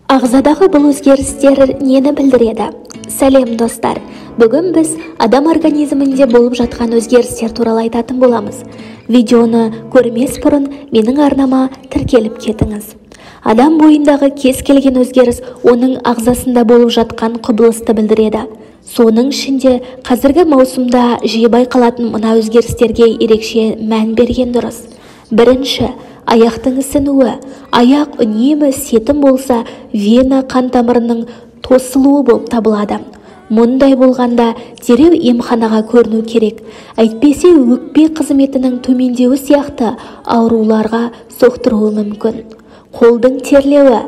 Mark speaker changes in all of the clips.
Speaker 1: Ағзадағы бұл өзгерістер нені білдіреді? Сәлем достар! Бүгін біз адам организмінде болып жатқан өзгерістер туралы айтатын боламыз. Видеоны көрмес бұрын менің арнама тіркеліп кетіңіз. Адам бойындағы кез келген өзгеріс оның ағзасында болып жатқан құбылысты білдіреді. Соның ішінде қазіргі маусымда жиі байқалатын мына өзгерістерге ерекше мән берген дұрыс. Бірінші, аяқтың ісінуі. Аяқ үнемі сетім болса, вена қан тамырының тосылуы болып табылады. Мұндай болғанда дереу емханаға көріну керек. Әйтпесе өкпе қызметінің төмендеуі сияқты ауруларға соқтыруы мүмкін. Қолдың терлеуі.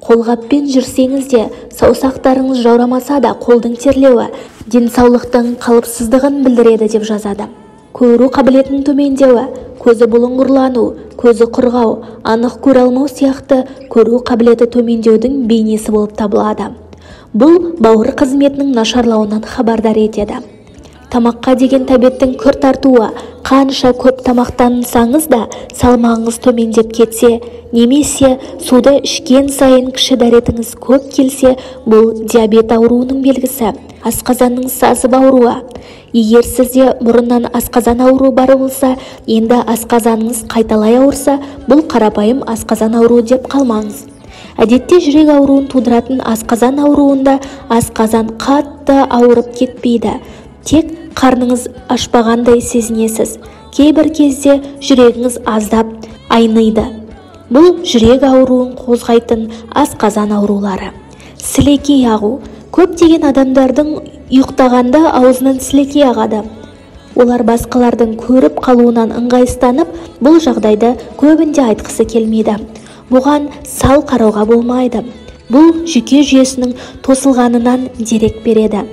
Speaker 1: Қолғаппен жүрсеңіз де, саусақтарыңыз жаурамаса да қолдың терлеуі денсаулықтың қалыпсыздығын білдіреді деп жазады. Көру қабілетінің төмендеуі, көзі бұлыңғырлану, көзі құрғау, анық көре алмау сияқты көру қабілеті төмендеудің бейнесі болып табылады. Бұл бауыр қызметінің нашарлауынан хабардар етеді. Тамаққа деген тәбеттің күрт артуы. Қанша көп тамақтансаңыз да салмағыңыз төмендеп кетсе, немесе суды ішкен сайын кіші дәретіңіз көп келсе, бұл диабет ауруының белгісі. Асқазанның сазып ауруы. Егер сізде бұрыннан асқазан ауруы бар болса, енді асқазаныңыз қайталай ауырса, бұл қарапайым асқазан ауруы деп қалмаңыз. Әдетте жүрек ауруын тудыратын асқазан ауруында асқазан қатты ауырып кетпейді. Тек қарныңыз ашпағандай сезінесіз. Кейбір кезде жүрегіңіз аздап айныйды. Бұл жүрек ауруын қозғайтын асқазан аурулары. Сілекей ағу. Көптеген адамдардың ұйықтағанда аузынан сілекей ағады. Олар басқалардың көріп қалуынан ыңғайсызданып, бұл жағдайды көбінде айтқысы келмейді. Бұған сал қарауға болмайды. Бұл жүйке жүйесінің тосылғанынан дерек береді.